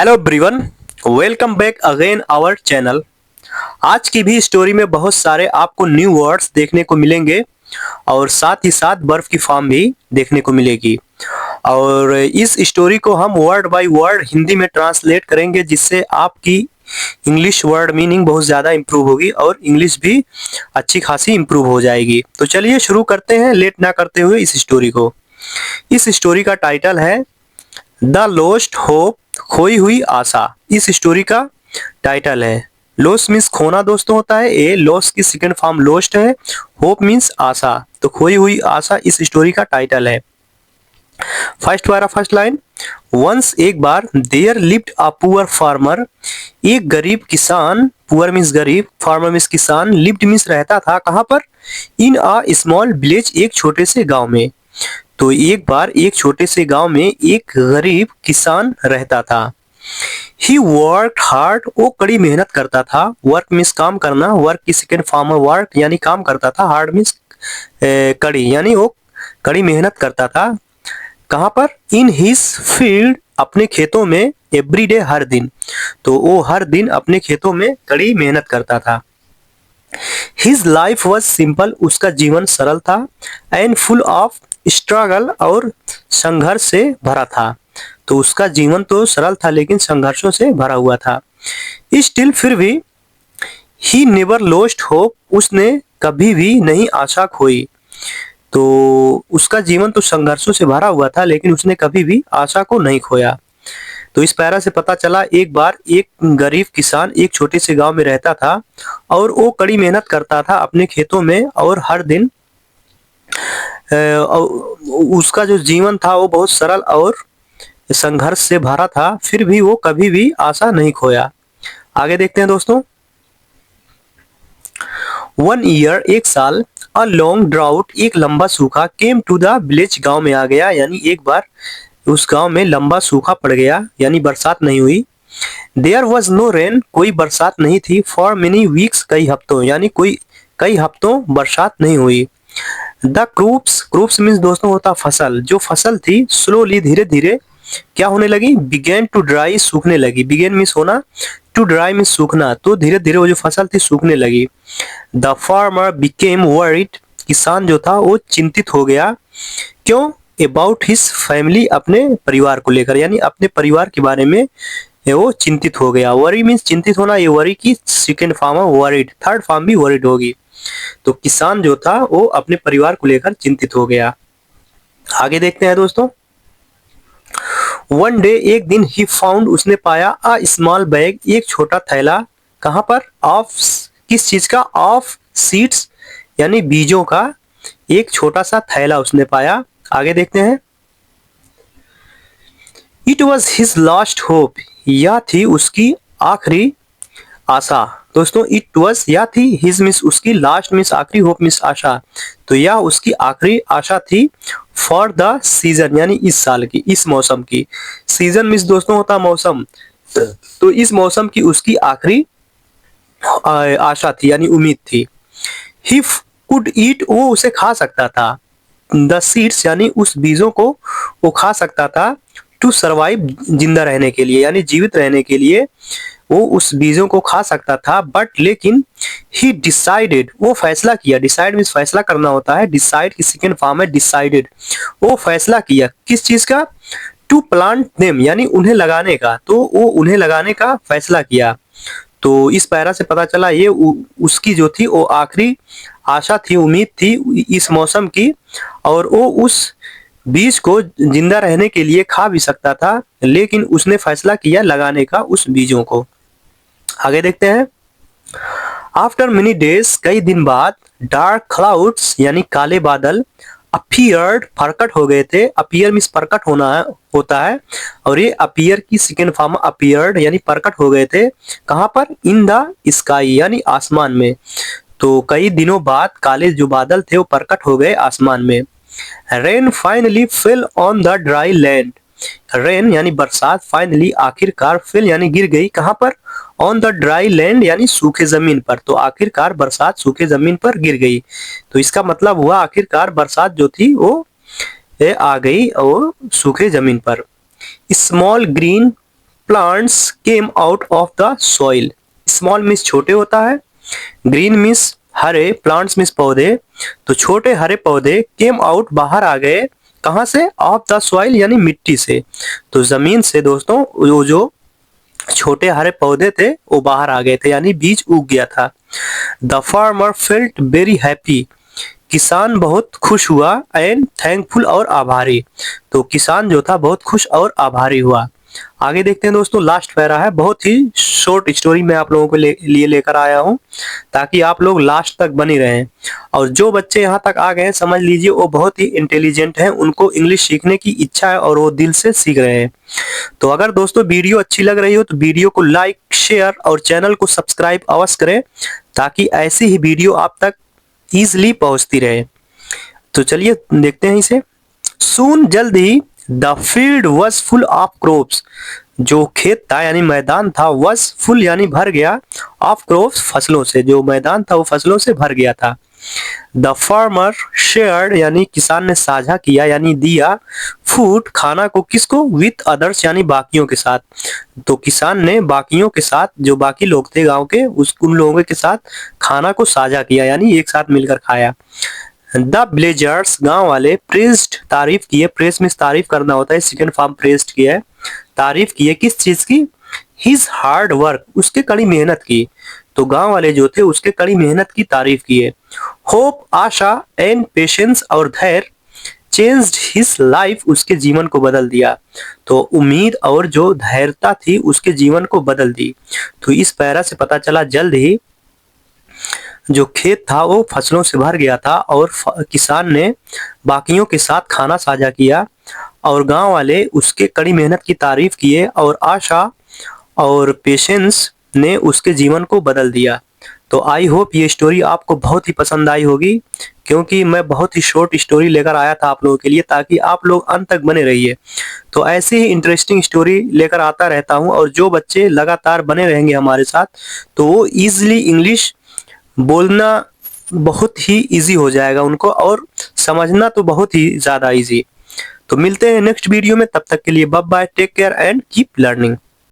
Hello everyone, welcome back again our channel. आज की भी स्टोरी में बहुत सारे आपको न्यू वर्ड्स देखने को मिलेंगे और साथ ही साथ बर्फ की फार्म भी देखने को मिलेगी। और इस स्टोरी को हम वर्ड बाय वर्ड हिंदी में ट्रांसलेट करेंगे, जिससे आपकी इंग्लिश वर्ड मीनिंग बहुत ज़्यादा इम्प्रूव होगी और इंग्लिश भी अच्छी खासी इम्प्रूव हो जाएगी। तो चलिए शुरू करते हैं लेट ना करते हुए इस स्टोरी को। इस स्टोरी का टाइटल है द लोस्ट होप, खोई हुई आशा। इस स्टोरी का टाइटल है। लॉस मीन्स खोना दोस्तों होता है, ए लॉस की सेकंड फॉर्म लोस्ट है, होप मीन्स आशा, तो खोई हुई आशा इस स्टोरी का टाइटल है। फर्स्ट लाइन, वंस एक बार there lived a poor farmer, एक गरीब किसान, पुअर मीन्स गरीब, फार्मर मीन्स किसान, लिव्ड मीन्स रहता था, कहाँ पर, इन अ स्मॉल विलेज, एक छोटे से गांव में। तो एक बार एक छोटे से गांव में एक गरीब किसान रहता था। ही वर्क हार्ड, वो कड़ी मेहनत करता था। वर्क मीन्स काम करना, वर्क की सेकेंड फॉर्म है वर्क यानी काम करता था, हार्ड मीन्स कड़ी यानी वो कड़ी मेहनत करता था। कहाँ पर, इन हिज फील्ड, अपने खेतों में, एवरीडे हर दिन, तो वो हर दिन अपने खेतों में कड़ी मेहनत करता था। हिज लाइफ वॉज सिंपल, उसका जीवन सरल था, एंड फुल ऑफ स्ट्रगल, और संघर्ष से भरा था। तो उसका जीवन तो सरल था लेकिन संघर्षों से भरा हुआ था। स्टिल, फिर भी, ही नेवर लॉस्ट होप, उसने कभी भी नहीं आशा खोई। तो उसका जीवन तो संघर्षों से भरा हुआ था लेकिन उसने कभी भी आशा को नहीं खोया। तो इस पैरा से पता चला एक बार एक गरीब किसान एक छोटे से गांव में रहता था और वो कड़ी मेहनत करता था अपने खेतों में, और हर दिन उसका जो जीवन था वो बहुत सरल और संघर्ष से भरा था, फिर भी वो कभी भी आशा नहीं खोया। आगे देखते हैं दोस्तों। 1 ईयर, एक साल, अ लॉन्ग ड्राउट, एक लंबा सूखा, केम टू द विलेज, गांव में आ गया, यानी एक बार उस गांव में लंबा सूखा पड़ गया यानी बरसात नहीं हुई। देयर वॉज नो रेन, कोई बरसात नहीं थी, फॉर मेनी वीक्स, कई हफ्तों, यानी कई हफ्तों बरसात नहीं हुई। द क्रूप्स, क्रूप्स मीन्स दोस्तों होता फसल, जो फसल थी, स्लोली, धीरे धीरे क्या होने लगी, बिगेन टू ड्राई, सूखने लगी। बिगेन मीन्स होना, टू ड्राई मीन्स सूखना, तो धीरे धीरे वो जो फसल थी सूखने लगी। द फार्मर बिकेम वरीड, किसान जो था वो चिंतित हो गया। क्यों, अबाउट हिज फैमिली, अपने परिवार को लेकर, यानी अपने परिवार के बारे में वो चिंतित हो गया। वरी मीन्स चिंतित होना, ये वरी की सेकेंड फॉर्म है वरीड, थर्ड फॉर्म भी वरीड होगी। तो किसान जो था वो अपने परिवार को लेकर चिंतित हो गया। आगे देखते हैं दोस्तों। वन डे, एक दिन, ही फाउंड, उसने पाया, अ स्मॉल बैग, एक छोटा थैला, कहाँ पर, ऑफ, किस चीज का, ऑफ सीड्स, यानी बीजों का एक छोटा सा थैला उसने पाया। आगे देखते हैं। It was his last hope, यह थी उसकी आखिरी आशा। दोस्तों इट वॉज, या थी, हिज मिस उसकी, लास्ट मिस आखिरी, होप मिस आशा, तो यह उसकी आखिरी आशा थी। फॉर द सीजन, यानी इस साल की, इस मौसम की, सीजन मिस दोस्तों होता मौसम, तो इस मौसम की उसकी आखिरी आशा थी यानी उम्मीद थी। ही कुड ईट, वो उसे खा सकता था। द सीड्स, यानी उस बीजों को वो खा सकता था। टू सर्वाइव, जिंदा रहने के लिए यानी जीवित रहने के लिए वो उस बीजों को खा सकता था, बट लेकिन ही डिसाइडेड, वो फैसला किया। डिसाइड मीन्स फैसला करना होता है, डिसाइड की सेकेंड फॉर्म है डिसाइडेड। वो फैसला किया किस चीज का, टू प्लांट देम, यानी उन्हें लगाने का, तो वो उन्हें लगाने का फैसला किया। तो इस पैरा से पता चला ये उसकी जो थी वो आखिरी आशा थी, उम्मीद थी इस मौसम की, और वो उस बीज को जिंदा रहने के लिए खा भी सकता था, लेकिन उसने फैसला किया लगाने का उस बीजों को। आगे देखते हैं। आफ्टर मेनी डेज, कई दिन बाद, डार्क क्लाउड्स, यानी काले बादल, अपीयर्ड, प्रकट हो गए थे। अपीयर मीन्स प्रकट होना है, होता है, और ये अपीयर की सेकेंड फॉर्म अपीयर्ड, यानी प्रकट हो गए थे। कहाँ पर, इन द स्काई, यानी आसमान में। तो कई दिनों बाद काले जो बादल थे वो प्रकट हो गए आसमान में। Rain finally fell on the dry land, rain यानी बरसात, फाइनली आखिरकार, फेल यानी गिर गई, कहाँ पर, ऑन द ड्राई लैंड, यानी सूखे जमीन पर। तो आखिरकार बरसात सूखे जमीन पर गिर गई, तो इसका मतलब हुआ आखिरकार बरसात जो थी वो आ गई और सूखे जमीन पर। Small green plants came out of the soil. Small means छोटे होता है, ग्रीन मीन्स हरे, प्लांट्स मीन्स पौधे। तो छोटे हरे पौधे केम आउट बाहर आ गए, कहां से? ऑफ द सॉइल यानी मिट्टी से। तो जमीन से दोस्तों वो जो छोटे हरे पौधे थे वो बाहर आ गए थे, यानी बीज उग गया था। The farmer felt very happy. किसान बहुत खुश हुआ, एंड थैंकफुल और आभारी। तो किसान जो था बहुत खुश और आभारी हुआ। आगे देखते हैं दोस्तों, लास्ट पैरा है। बहुत ही शॉर्ट स्टोरी मैं आप लोगों के लिए लेकर आया हूं ताकि आप लोग लास्ट तक बने रहें। और जो बच्चे यहाँ तक आ गए हैं समझ लीजिए वो बहुत ही इंटेलिजेंट हैं, उनको इंग्लिश सीखने की इच्छा है और वो दिल से सीख रहे हैं। तो अगर दोस्तों वीडियो अच्छी लग रही हो तो वीडियो को लाइक, शेयर और चैनल को सब्सक्राइब अवश्य करें ताकि ऐसी ही वीडियो आप तक ईजिली पहुंचती रहे। तो चलिए देखते हैं इसे। सून जल्द ही the field was full of crops. जो खेत था यानी मैदान था, वॉज फुल यानी भर गया, ऑफ क्रॉप्स फसलों से। जो मैदान था वो फसलों से भर गया था। द फार्मर शेयर्ड यानी किसान ने साझा किया यानी दिया, फूड खाना को किसको? विथ अदर्स यानी बाकियों के साथ। तो किसान ने बाकियों के साथ, जो बाकी लोग थे गांव के, उन लोगों के साथ खाना को साझा किया यानी एक साथ मिलकर खाया। द विलेजर्स गांव वाले प्रेस्ड तारीफ किए, प्रेस में तारीफ करना होता है, सेकंड फॉर्म प्रेस्ड किया है, तारीफ किए किस चीज की? हिज हार्ड वर्क, उसके कड़ी मेहनत की। तो गांव वाले जो थे उसके कड़ी मेहनत की तारीफ की है। होप आशा एंड पेशेंस और धैर्य चेंज्ड हिज लाइफ, उसके जीवन को बदल दिया। तो उम्मीद और जो धैर्यता थी उसके जीवन को बदल दी। तो इस पैरा से पता चला जल्द ही जो खेत था वो फसलों से भर गया था और किसान ने बाकियों के साथ खाना साझा किया और गांव वाले उसके कड़ी मेहनत की तारीफ किए और आशा और पेशेंस ने उसके जीवन को बदल दिया। तो आई होप ये स्टोरी आपको बहुत ही पसंद आई होगी, क्योंकि मैं बहुत ही शॉर्ट स्टोरी लेकर आया था आप लोगों के लिए ताकि आप लोग अंत तक बने रहिए। तो ऐसे ही इंटरेस्टिंग स्टोरी लेकर आता रहता हूं और जो बच्चे लगातार बने रहेंगे हमारे साथ तो वो इजीली इंग्लिश बोलना बहुत ही इजी हो जाएगा उनको और समझना तो बहुत ही ज्यादा इजी। तो मिलते हैं नेक्स्ट वीडियो में, तब तक के लिए bye bye, take care and keep learning.